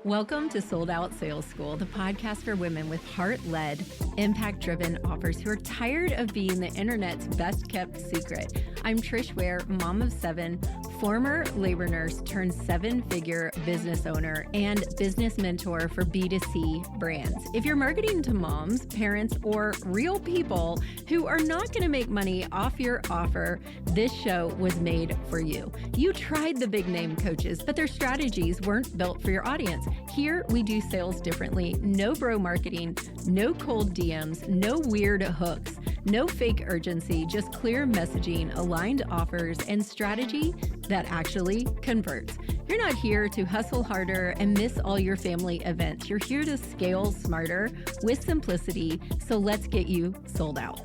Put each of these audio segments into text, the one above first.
Welcome to Sold Out Sales School, the podcast for women with heart-led, impact-driven offers who are tired of being the internet's best-kept secret. I'm Trish Ware, mom of 7, former labor nurse turned 7-figure business owner and business mentor for B2C brands. If you're marketing to moms, parents, or real people who are not going to make money off your offer, this show was made for you. You tried the big name coaches, but their strategies weren't built for your audience. Here, we do sales differently. No bro marketing, no cold DMs, no weird hooks, no fake urgency, just clear messaging, aligned offers, and strategy that actually converts. You're not here to hustle harder and miss all your family events. You're here to scale smarter with simplicity. So let's get you sold out.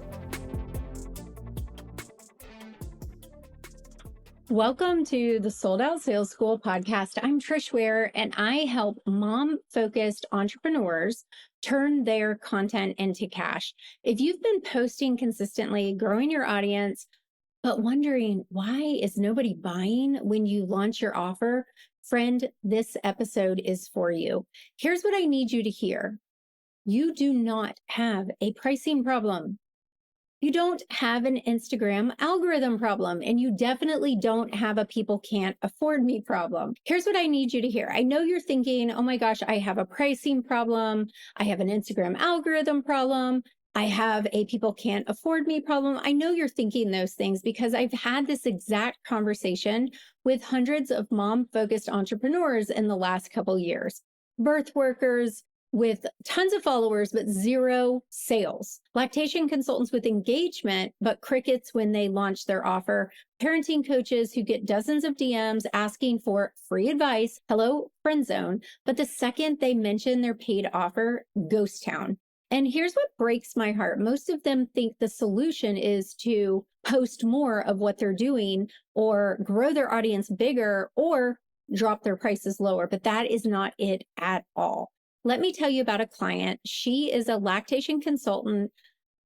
Welcome to the Sold Out Sales School podcast. I'm Trish Ware, and I help mom-focused entrepreneurs turn their content into cash. If you've been posting consistently, growing your audience, but wondering why is nobody buying when you launch your offer, friend, this episode is for you. Here's what I need you to hear. You do not have a pricing problem. You don't have an Instagram algorithm problem, and you definitely don't have a people can't afford me problem. Here's what I need you to hear. I know you're thinking, oh my gosh, I have a pricing problem. I have an Instagram algorithm problem. I have a people can't afford me problem. I know you're thinking those things because I've had this exact conversation with hundreds of mom-focused entrepreneurs in the last couple years. Birth workers with tons of followers, but zero sales. Lactation consultants with engagement, but crickets when they launch their offer. Parenting coaches who get dozens of DMs asking for free advice. Hello, friend zone. But the second they mention their paid offer, ghost town. And here's what breaks my heart. Most of them think the solution is to post more of what they're doing or grow their audience bigger or drop their prices lower. But that is not it at all. Let me tell you about a client. She is a lactation consultant,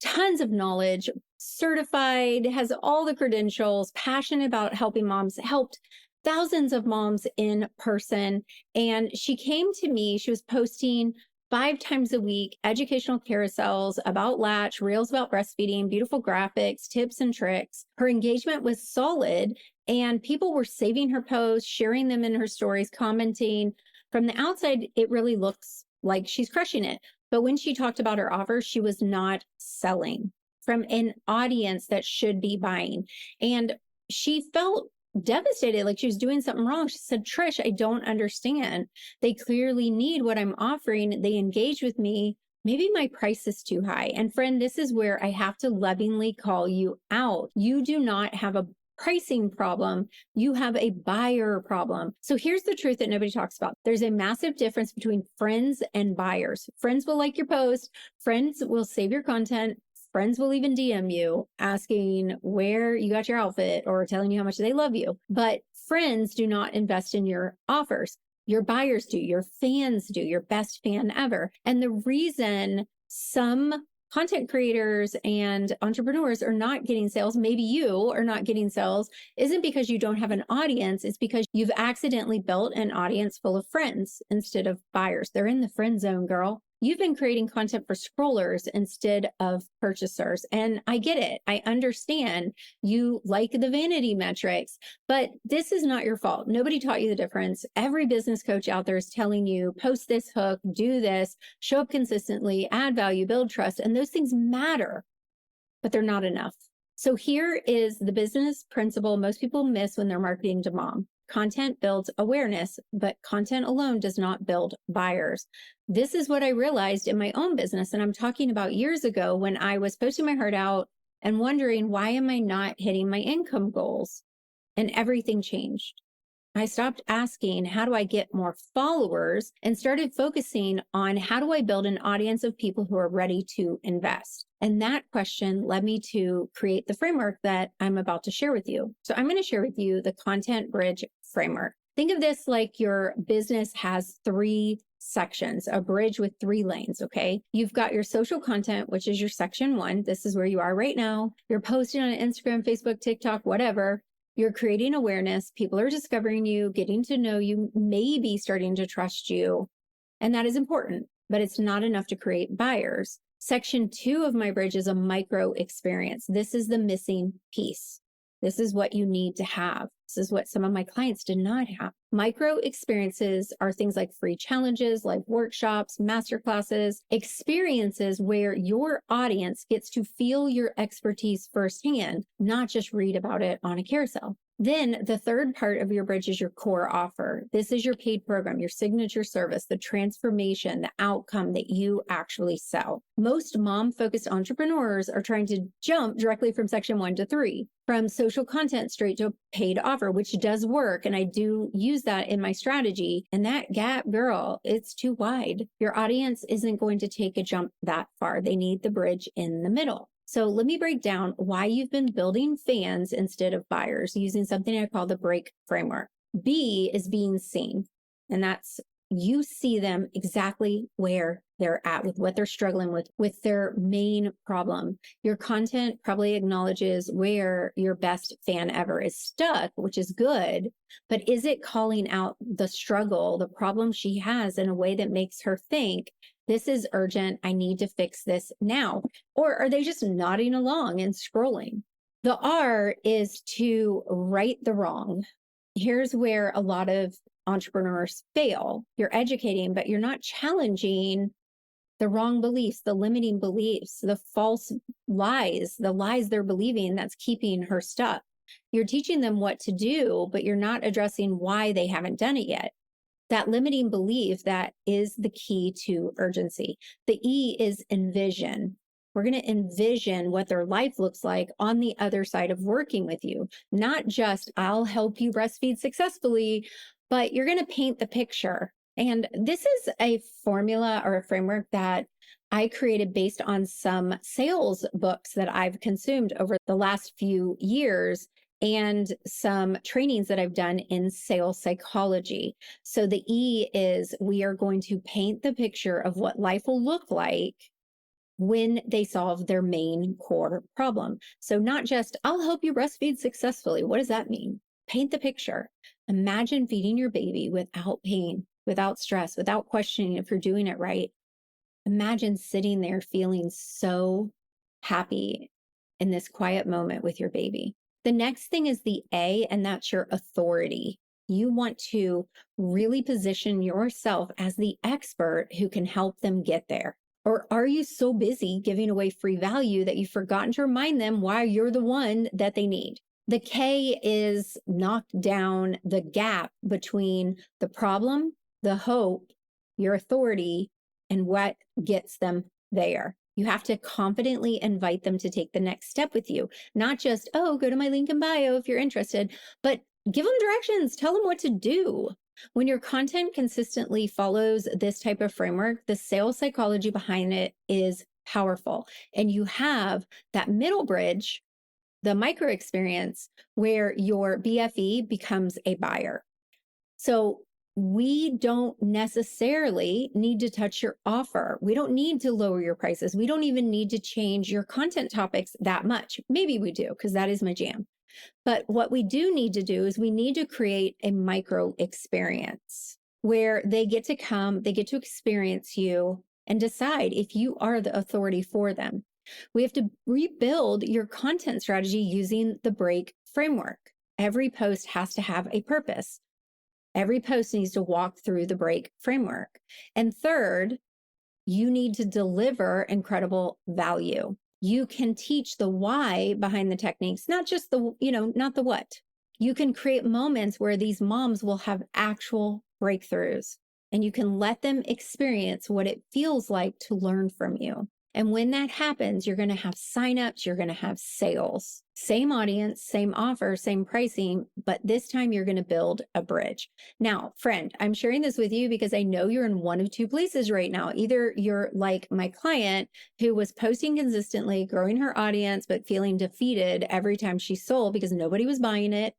tons of knowledge, certified, has all the credentials, passionate about helping moms, helped thousands of moms in person. And she came to me, she was posting 5 times a week, educational carousels about latch, reels about breastfeeding, beautiful graphics, tips and tricks. Her engagement was solid and people were saving her posts, sharing them in her stories, commenting. From the outside, it really looks like she's crushing it. But when she talked about her offer, she was not selling from an audience that should be buying. And she felt devastated, like she was doing something wrong. She said, Trish, I don't understand. They clearly need what I'm offering. They engage with me. Maybe my price is too high. And friend, this is where I have to lovingly call you out. You do not have a pricing problem. You have a buyer problem. So here's the truth that nobody talks about. There's a massive difference between friends and buyers. Friends will like your post. Friends will save your content. Friends will even DM you asking where you got your outfit or telling you how much they love you. But friends do not invest in your offers. Your buyers do. Your fans do. Your best fan ever. And the reason some content creators and entrepreneurs are not getting sales, maybe you are not getting sales, isn't because you don't have an audience. It's because you've accidentally built an audience full of friends instead of buyers. They're in the friend zone, girl. You've been creating content for scrollers instead of purchasers. And I get it. I understand you like the vanity metrics, but this is not your fault. Nobody taught you the difference. Every business coach out there is telling you, post this hook, do this, show up consistently, add value, build trust. And those things matter, but they're not enough. So here is the business principle most people miss when they're marketing to mom. Content builds awareness, but content alone does not build buyers. This is what I realized in my own business. And I'm talking about years ago when I was posting my heart out and wondering, why am I not hitting my income goals? And everything changed. I stopped asking, how do I get more followers? And started focusing on how do I build an audience of people who are ready to invest? And that question led me to create the framework that I'm about to share with you. So I'm going to share with you the Content Bridge framework. Think of this like your business has 3 sections, a bridge with 3 lanes, okay? You've got your social content, which is your section 1. This is where you are right now. You're posting on Instagram, Facebook, TikTok, whatever. You're creating awareness. People are discovering you, getting to know you, maybe starting to trust you. And that is important, but it's not enough to create buyers. Section 2 of my bridge is a micro experience. This is the missing piece. This is what you need to have. This is what some of my clients did not have. Micro experiences are things like free challenges, like workshops, masterclasses, experiences where your audience gets to feel your expertise firsthand, not just read about it on a carousel. Then the third part of your bridge is your core offer. This is your paid program, your signature service, the transformation, the outcome that you actually sell. Most mom-focused entrepreneurs are trying to jump directly from section 1 to 3, from social content straight to a paid offer, which does work. And I do use that in my strategy. And that gap, girl, it's too wide. Your audience isn't going to take a jump that far. They need the bridge in the middle. So let me break down why you've been building fans instead of buyers using something I call the B.R.E.A.K framework. B is being seen, and that's you see them exactly where they're at with what they're struggling with their main problem. Your content probably acknowledges where your best fan ever is stuck, which is good, but is it calling out the struggle, the problem she has in a way that makes her think, this is urgent, I need to fix this now? Or are they just nodding along and scrolling? The R is to right the wrong. Here's where a lot of entrepreneurs fail. You're educating, but you're not challenging the wrong beliefs, the limiting beliefs, the false lies, the lies they're believing that's keeping her stuck. You're teaching them what to do, but you're not addressing why they haven't done it yet. That limiting belief, that is the key to urgency. The E is envision. We're going to envision what their life looks like on the other side of working with you. Not just, I'll help you breastfeed successfully, but you're going to paint the picture. And this is a formula or a framework that I created based on some sales books that I've consumed over the last few years and some trainings that I've done in sales psychology. So the E is we are going to paint the picture of what life will look like when they solve their main core problem. So not just, I'll help you breastfeed successfully. What does that mean? Paint the picture. Imagine feeding your baby without pain, without stress, without questioning if you're doing it right. Imagine sitting there feeling so happy in this quiet moment with your baby. The next thing is the A, and that's your authority. You want to really position yourself as the expert who can help them get there. Or are you so busy giving away free value that you've forgotten to remind them why you're the one that they need? The K is knock down the gap between the problem, the hope, your authority, and what gets them there. You have to confidently invite them to take the next step with you. Not just, oh, go to my link in bio if you're interested, but give them directions, tell them what to do. When your content consistently follows this type of framework, the sales psychology behind it is powerful. And you have that middle bridge, the micro experience, where your BFE becomes a buyer. So we don't necessarily need to touch your offer. We don't need to lower your prices. We don't even need to change your content topics that much. Maybe we do, because that is my jam. But what we do need to do is we need to create a micro experience where they get to come, they get to experience you and decide if you are the authority for them. We have to rebuild your content strategy using the B.R.E.A.K framework. Every post has to have a purpose. Every post needs to walk through the B.R.E.A.K framework. And third, you need to deliver incredible value. You can teach the why behind the techniques, not just the, not the what. You can create moments where these moms will have actual breakthroughs, and you can let them experience what it feels like to learn from you. And when that happens, you're going to have signups, you're going to have sales. Same audience, same offer, same pricing, but this time you're going to build a bridge. Now, friend, I'm sharing this with you because I know you're in one of two places right now. Either you're like my client who was posting consistently, growing her audience, but feeling defeated every time she sold because nobody was buying it.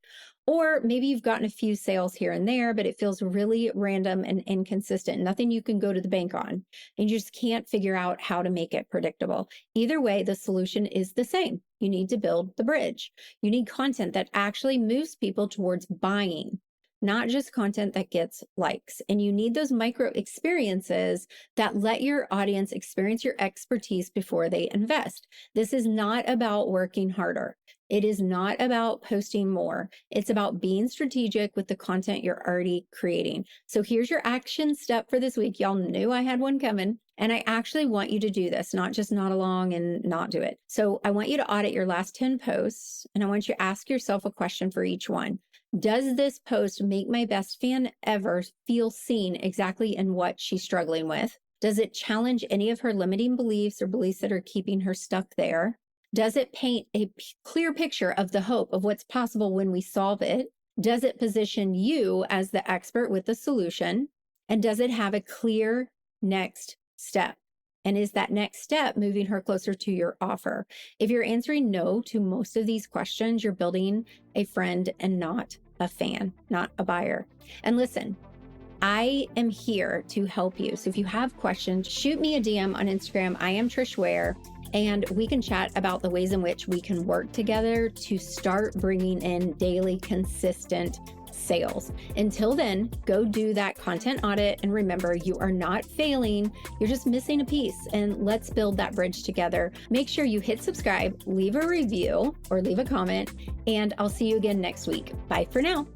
Or maybe you've gotten a few sales here and there, but it feels really random and inconsistent, nothing you can go to the bank on, and you just can't figure out how to make it predictable. Either way, the solution is the same. You need to build the bridge. You need content that actually moves people towards buying. not just content that gets likes. And you need those micro experiences that let your audience experience your expertise before they invest. This is not about working harder. It is not about posting more. It's about being strategic with the content you're already creating. So here's your action step for this week. Y'all knew I had one coming. And I actually want you to do this, not just nod along and not do it. So I want you to audit your last 10 posts, and I want you to ask yourself a question for each one. Does this post make my best fan ever feel seen exactly in what she's struggling with? Does it challenge any of her limiting beliefs or beliefs that are keeping her stuck there? Does it paint a clear picture of the hope of what's possible when we solve it? Does it position you as the expert with the solution? And does it have a clear next step? And is that next step moving her closer to your offer? If you're answering no to most of these questions, you're building a friend and not a fan, not a buyer. And listen, I am here to help you. So if you have questions, shoot me a DM on Instagram. I am Trish Ware, and we can chat about the ways in which we can work together to start bringing in daily, consistent sales. Until then, go do that content audit. And remember, you are not failing. You're just missing a piece. And let's build that bridge together. Make sure you hit subscribe, leave a review or leave a comment, and I'll see you again next week. Bye for now.